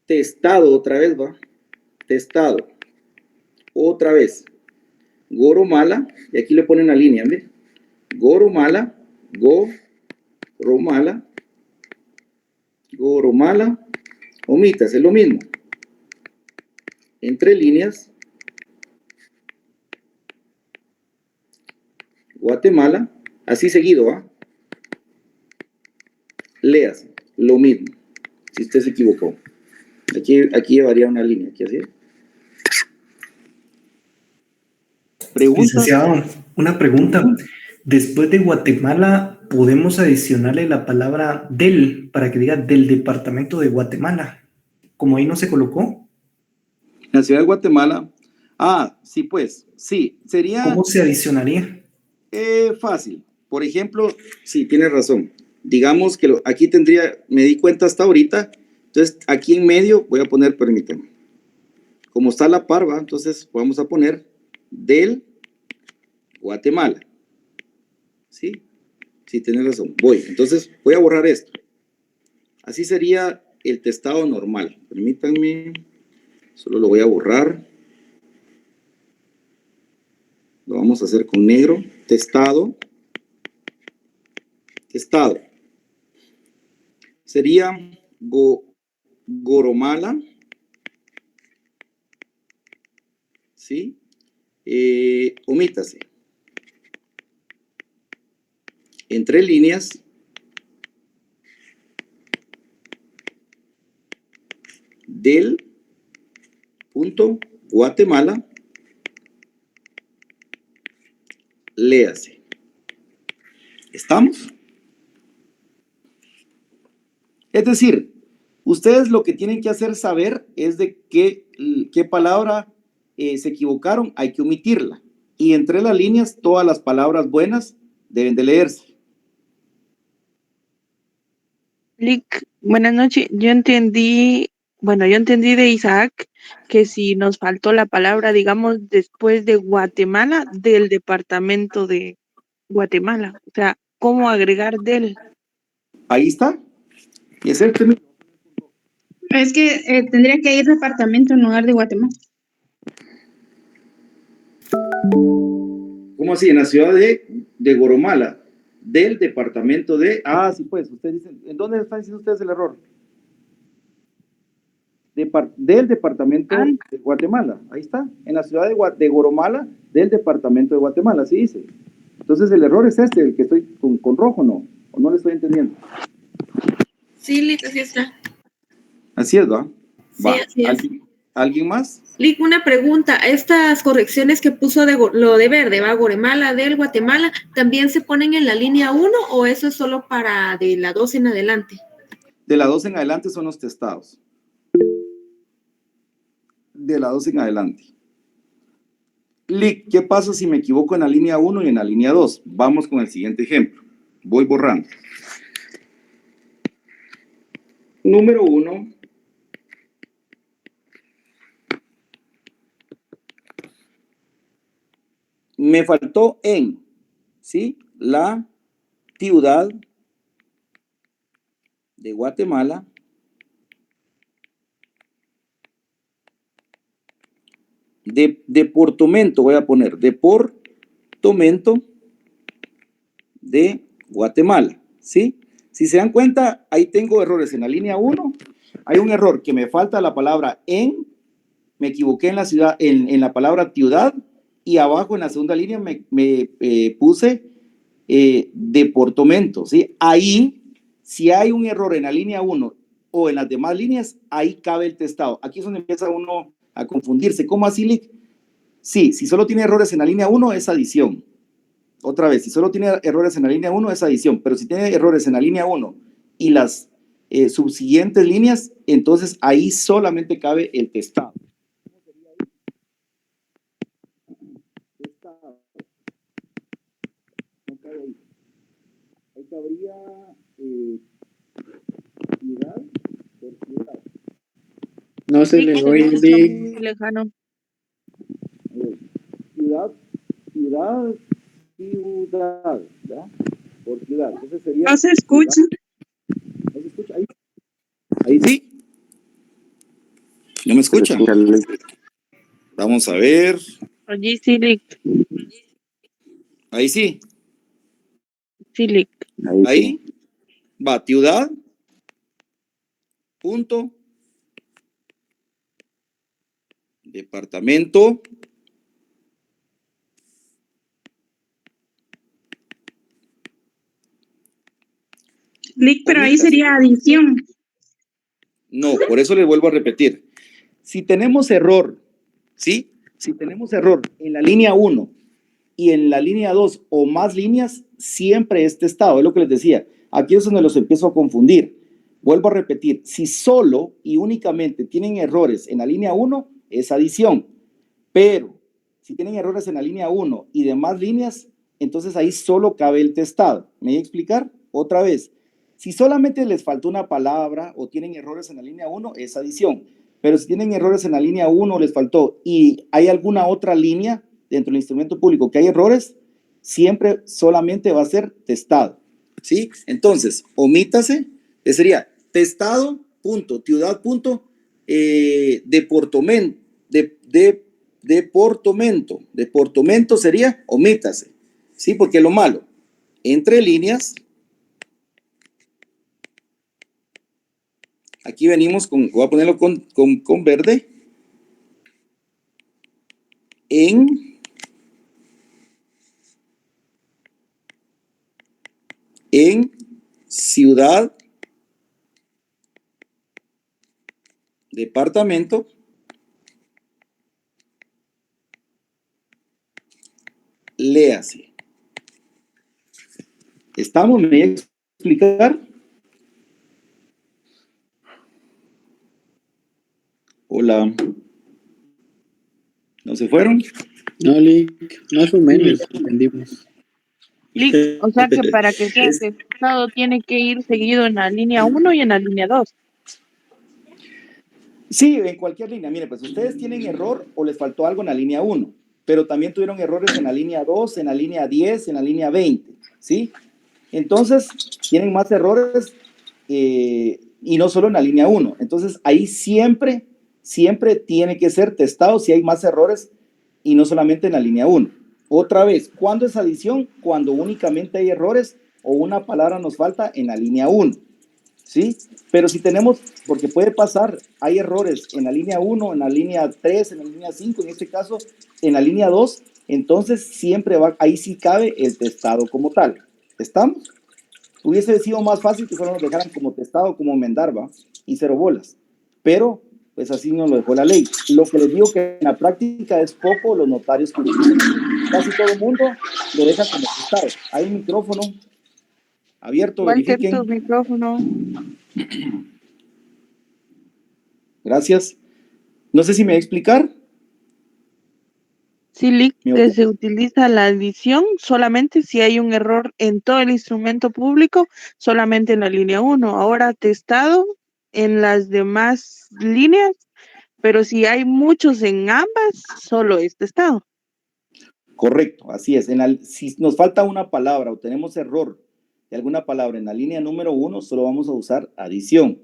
testado otra vez, ¿va? Testado. Otra vez. Goromala. Y aquí le ponen la línea, ¿ve? Goromala. Goromala. Goromala. Omitas, es lo mismo. Entre líneas. Guatemala. Así seguido, ¿va? Léase, lo mismo. Si usted se equivocó. Aquí llevaría una línea. Aquí así. ¿Preguntas? Licenciado, una pregunta. Después de Guatemala, ¿podemos adicionarle la palabra del, para que diga del departamento de Guatemala? Como ahí no se colocó. La ciudad de Guatemala. Ah, sí, pues. Sí, sería... ¿Cómo se adicionaría? Fácil. Por ejemplo, sí, tiene razón. Digamos que aquí tendría, me di cuenta hasta ahorita, entonces aquí en medio voy a poner, permítanme, como está la parva, entonces vamos a poner del Guatemala. ¿Sí? Sí, tiene razón. Entonces voy a borrar esto. Así sería el testado normal. Permítanme, solo lo voy a borrar. Lo vamos a hacer con negro. Testado Estado. Sería Goromala, ¿sí? Omítase. Entre líneas, del punto Guatemala, léase. ¿Estamos? Es decir, ustedes lo que tienen que hacer saber es de qué palabra se equivocaron, hay que omitirla. Y entre las líneas, todas las palabras buenas deben de leerse. Lick, buenas noches. Yo entendí de Isaac que si nos faltó la palabra, digamos, después de Guatemala, del departamento de Guatemala. O sea, ¿cómo agregar del? Ahí está. Y ese es el término. Es que tendría que ir departamento en lugar de Guatemala. ¿Cómo así? En la ciudad de Goromala, del departamento de... Ah, sí, pues, ustedes dicen, ¿en dónde están diciendo ustedes el error? Del departamento de Guatemala, ahí está, en la ciudad de Goromala, del departamento de Guatemala, así dice. Entonces el error es este, el que estoy con rojo, ¿no? ¿O no le estoy entendiendo? Sí, Lick, así está. Así es, ¿va? Sí, así es. ¿Alguien más? Lick, una pregunta. Estas correcciones que puso lo de verde, ¿va? Guatemala, del Guatemala, ¿también se ponen en la línea 1 o eso es solo para de la 2 en adelante? De la 2 en adelante son los testados. De la 2 en adelante. Lick, ¿qué pasa si me equivoco en la línea 1 y en la línea 2? Vamos con el siguiente ejemplo. Voy borrando. Número 1. Me faltó en, ¿sí? La ciudad de Guatemala departamento, voy a poner departamento de Guatemala, ¿sí? Si se dan cuenta, ahí tengo errores en la línea 1. Hay un error que me falta la palabra en, me equivoqué en la ciudad, en la palabra ciudad, y abajo en la segunda línea me puse departamento, ¿sí? Ahí, si hay un error en la línea 1 o en las demás líneas, ahí cabe el testado. Aquí es donde empieza uno a confundirse. ¿Cómo así, Lick? Sí, si solo tiene errores en la línea 1 es adición. Otra vez, si solo tiene errores en la línea 1 es adición, pero si tiene errores en la línea 1 y las subsiguientes líneas, entonces ahí solamente cabe el testado. No cabe ahí. Ahí cabría ciudad por ciudad. No se le oye, Lick. Lejano. Ciudad, ¿verdad? Por ciudad. Entonces sería... No se escucha. ¿No se escucha? Ahí sí. ¿No me escuchan? Vamos a ver. Allí sí, Lick. Ahí sí. Sí, Lick. Ahí va ciudad, punto, departamento, Lick, pero ahí sería adición. No, por eso les vuelvo a repetir. Si tenemos error, ¿sí? Si tenemos error en la línea 1 y en la línea 2 o más líneas, siempre es testado. Es lo que les decía. Aquí es donde los empiezo a confundir. Vuelvo a repetir. Si solo y únicamente tienen errores en la línea 1, es adición. Pero si tienen errores en la línea 1 y demás líneas, entonces ahí solo cabe el testado. ¿Me voy a explicar? Otra vez. Si solamente les faltó una palabra o tienen errores en la línea 1, es adición. Pero si tienen errores en la línea 1, les faltó, y hay alguna otra línea dentro del instrumento público que hay errores, siempre solamente va a ser testado, ¿sí? Entonces, omítase, sería testado, punto, ciudad, punto, departamento sería omítase, ¿sí? Porque lo malo, entre líneas, Aquí venimos con, voy a ponerlo con verde, en ciudad, departamento, léase. ¿Estamos? ¿Me voy a explicar? Hola. ¿No se fueron? No, Lick, más o menos, entendimos. Lick, o sea que para que sea testado tiene que ir seguido en la línea 1 y en la línea 2. Sí, en cualquier línea. Mire, pues ustedes tienen error o les faltó algo en la línea 1, pero también tuvieron errores en la línea 2, en la línea 10, en la línea 20, ¿sí? Entonces, tienen más errores y no solo en la línea 1. Entonces, ahí siempre tiene que ser testado si hay más errores y no solamente en la línea 1. Otra vez, ¿cuándo es adición? Cuando únicamente hay errores o una palabra nos falta en la línea 1, ¿sí? Pero si tenemos, porque puede pasar, hay errores en la línea 1, en la línea 3, en la línea 5, en este caso, en la línea 2, entonces siempre va, ahí sí cabe el testado como tal. ¿Estamos? Hubiese sido más fácil que solo nos dejaran como testado, como enmendar, ¿va? Y 0 bolas. Pero, pues así nos lo dejó la ley. Lo que les digo que en la práctica es poco los notarios que utilizan. Casi todo el mundo lo deja como testado. Hay un micrófono abierto, Walter, tu verifiquen. micrófono. Gracias. No sé si me voy a explicar. Sí, Lick, ¿Me oye? se utiliza la adición solamente si hay un error en todo el instrumento público, solamente en la línea 1. Ahora testado en las demás líneas, pero si hay muchos en ambas, solo es testado. Correcto, así es. Si nos falta una palabra o tenemos error de alguna palabra en la línea número 1, solo vamos a usar adición.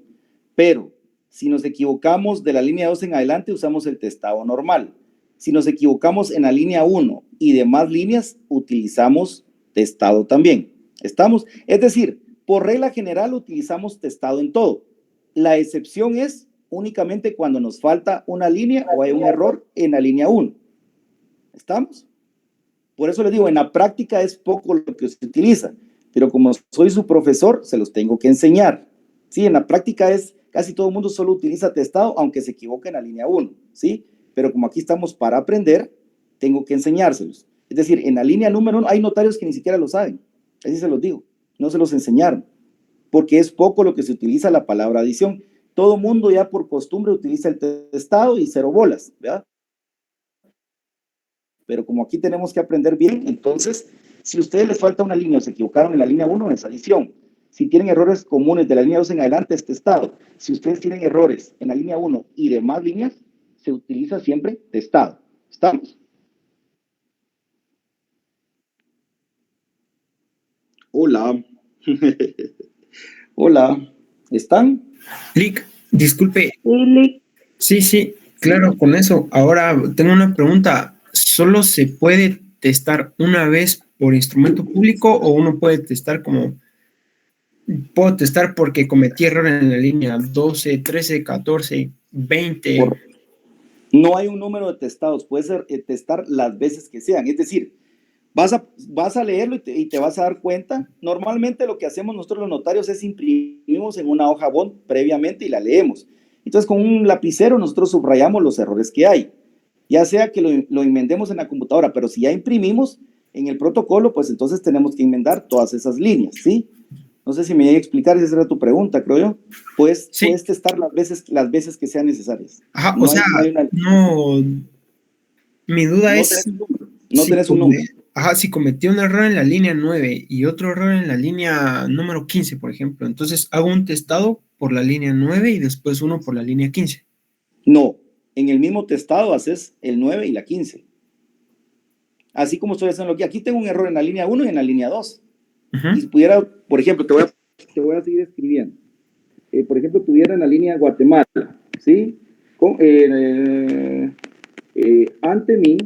Pero si nos equivocamos de la línea 2 en adelante, usamos el testado normal. Si nos equivocamos en la línea 1 y demás líneas, utilizamos testado también. ¿Estamos? Es decir, por regla general utilizamos testado en todo. La excepción es únicamente cuando nos falta una línea o hay un error en la línea 1. ¿Estamos? Por eso les digo, en la práctica es poco lo que se utiliza, pero como soy su profesor, se los tengo que enseñar. Sí, en la práctica es casi todo el mundo solo utiliza testado, aunque se equivoque en la línea 1, ¿sí? Pero como aquí estamos para aprender, tengo que enseñárselos. Es decir, en la línea número 1 hay notarios que ni siquiera lo saben, así se los digo, no se los enseñaron, porque es poco lo que se utiliza la palabra adición. Todo mundo ya por costumbre utiliza el testado y 0 bolas, ¿verdad? Pero como aquí tenemos que aprender bien, entonces, si a ustedes les falta una línea o se equivocaron en la línea 1, es adición. Si tienen errores comunes de la línea 2 en adelante, es testado. Si ustedes tienen errores en la línea 1 y demás líneas, se utiliza siempre testado. ¿Estamos? Hola. Hola. ¿Están? Lick, disculpe. Sí, Lick. Sí, claro, con eso. Ahora tengo una pregunta. ¿Solo se puede testar una vez por instrumento público o uno puede testar puedo testar porque cometí error en la línea 12, 13, 14, 20? No hay un número de testados. Puedes testar las veces que sean. Es decir, vas a leerlo y te vas a dar cuenta. Normalmente lo que hacemos nosotros los notarios es imprimimos en una hoja bond previamente y la leemos. Entonces con un lapicero nosotros subrayamos los errores que hay, ya sea que lo enmendemos en la computadora, pero si ya imprimimos en el protocolo, pues entonces tenemos que enmendar todas esas líneas, ¿sí? No sé si me voy a explicar, esa era tu pregunta, creo yo. Pues sí. Puedes testar las veces que sean necesarias. Ajá, no o sea, no, mi duda no es tenés un número. Ajá, si cometí un error en la línea 9 y otro error en la línea número 15, por ejemplo, entonces hago un testado por la línea 9 y después uno por la línea 15. No, en el mismo testado haces el 9 y la 15. Así como estoy haciendo aquí tengo un error en la línea 1 y en la línea 2. Y si pudiera, por ejemplo, te voy a seguir escribiendo. Por ejemplo, tuviera en la línea Guatemala, ¿sí? Ante mí,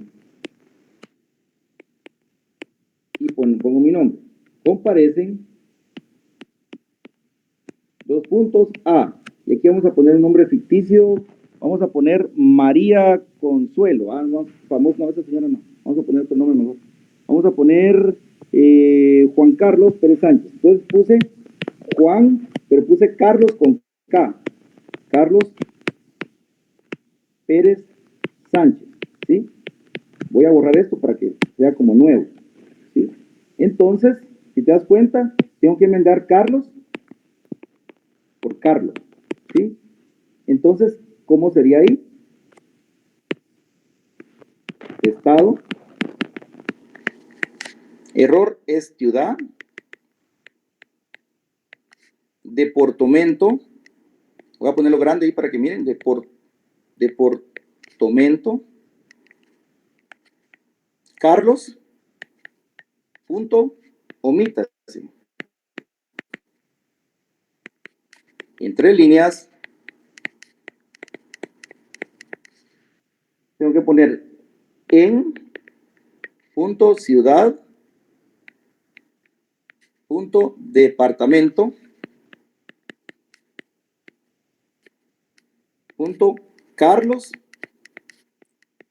y pongo mi nombre, comparecen 2 puntos A, Y aquí vamos a poner un nombre ficticio. Vamos a poner María Consuelo. No, famoso, no, esa señora no. Vamos a poner otro nombre mejor. Vamos a poner Juan Carlos Pérez Sánchez. Entonces puse Juan, pero puse Carlos con K. Carlos Pérez Sánchez, ¿sí? Voy a borrar esto para que sea como nuevo, ¿sí? Entonces, si te das cuenta, tengo que enmendar Carlos por Carlos, ¿sí? Entonces, ¿cómo sería ahí? Estado. Error es ciudad. Departamento. Voy a ponerlo grande ahí para que miren. Departamento. Carlos. Punto. Omítase. Entre líneas. Tengo que poner en punto ciudad punto departamento punto Carlos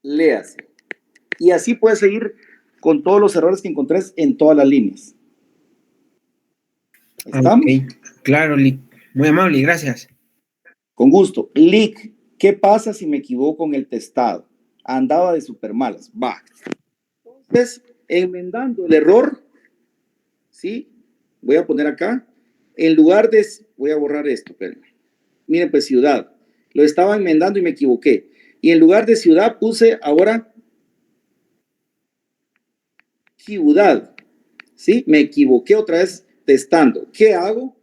léase. Y así puedes seguir con todos los errores que encontres en todas las líneas. ¿Estamos? Okay. Claro, Lick. Muy amable, gracias. Con gusto. Lick, ¿qué pasa si me equivoco en el testado? Andaba de super malas. Va. Entonces, enmendando el error, ¿sí? Voy a poner acá, en lugar de, voy a borrar esto, espérenme. Miren, pues ciudad. Lo estaba enmendando y me equivoqué. Y en lugar de ciudad puse ahora ciudad. ¿Sí? Me equivoqué otra vez testando. ¿Qué hago?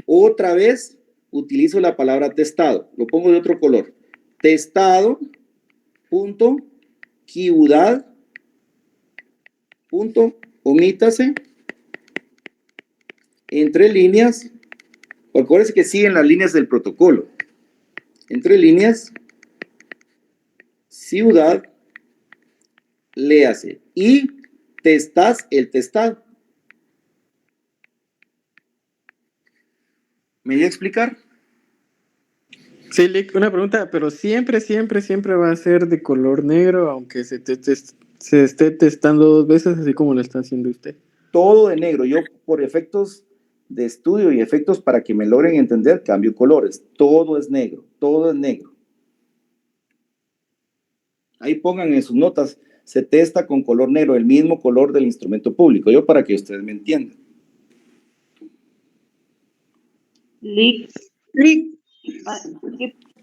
Otra vez utilizo la palabra testado. Lo pongo de otro color. Testado, punto, ciudad, punto, omítase, entre líneas, acuérdense que siguen las líneas del protocolo. Entre líneas, ciudad, léase. Y testas el testado. ¿Me voy a explicar? Sí, Lick, una pregunta, pero siempre va a ser de color negro, aunque se esté testando 2 veces, así como lo está haciendo usted. Todo de negro. Yo, por efectos de estudio y efectos para que me logren entender, cambio colores. Todo es negro, todo es negro. Ahí pongan en sus notas, se testa con color negro, el mismo color del instrumento público. Yo para que ustedes me entiendan. Lick, ¿qué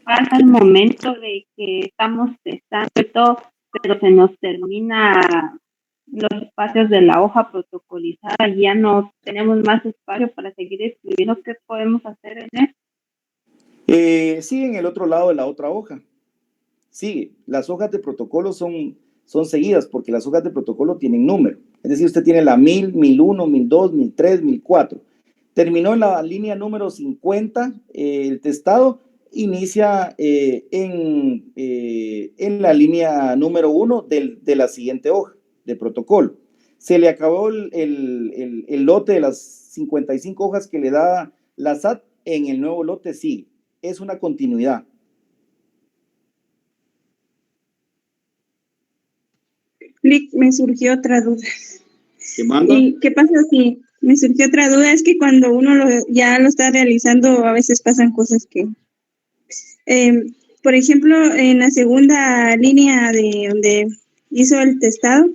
pasa al momento de que estamos testando y todo, pero se nos termina los espacios de la hoja protocolizada y ya no tenemos más espacio para seguir escribiendo? ¿Qué podemos hacer en eso? Sigue en el otro lado de la otra hoja. Sigue. Las hojas de protocolo son seguidas porque las hojas de protocolo tienen número. Es decir, usted tiene la 1000, 1001, 1002, 1003, 1004. Terminó en la línea número 50, el testado inicia en la línea número 1 de la siguiente hoja de protocolo. Se le acabó el lote de las 55 hojas que le da la SAT, en el nuevo lote sigue. Es una continuidad. Lick, me surgió otra duda. ¿Qué manda? ¿Y qué pasa si me surgió otra duda? Es que cuando uno ya lo está realizando, a veces pasan cosas que... por ejemplo, en la segunda línea de donde hizo el testado,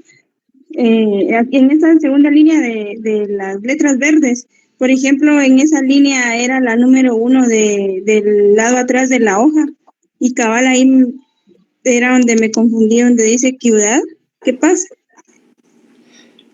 en esa segunda línea de las letras verdes, por ejemplo, en esa línea era la número 1 del lado atrás de la hoja, y cabal ahí era donde me confundí, donde dice ciudad. ¿Qué pasa?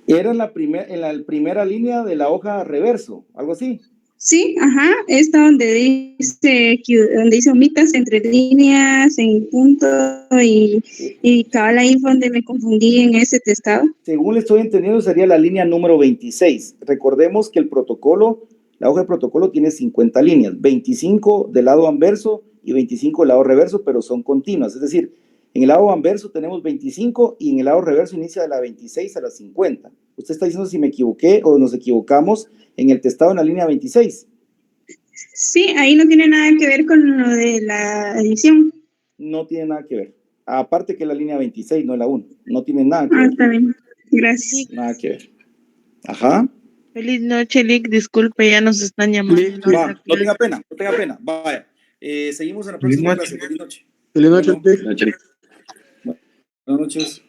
Era en la primera línea de la hoja reverso, algo así. Sí, ajá, esta donde dice omitas entre líneas, en punto, y cabal ahí fue donde me confundí en ese testado. Según le estoy entendiendo, sería la línea número 26. Recordemos que el protocolo, la hoja de protocolo tiene 50 líneas, 25 del lado anverso y 25 del lado reverso, pero son continuas. Es decir, en el lado anverso tenemos 25 y en el lado reverso inicia de la 26 a la 50. Usted está diciendo si me equivoqué o nos equivocamos en el testado en la línea 26. Sí, ahí no tiene nada que ver con lo de la edición. No tiene nada que ver. Aparte que la línea 26, no la 1. No tiene nada que ver. Está bien. Gracias. Nada que ver. Ajá. Feliz noche, Lick. Disculpe, ya nos están llamando. Va, no tenga pena, no tenga pena. Vaya. Seguimos en la próxima clase. Feliz noche. Feliz noche. Bueno, buenas noches.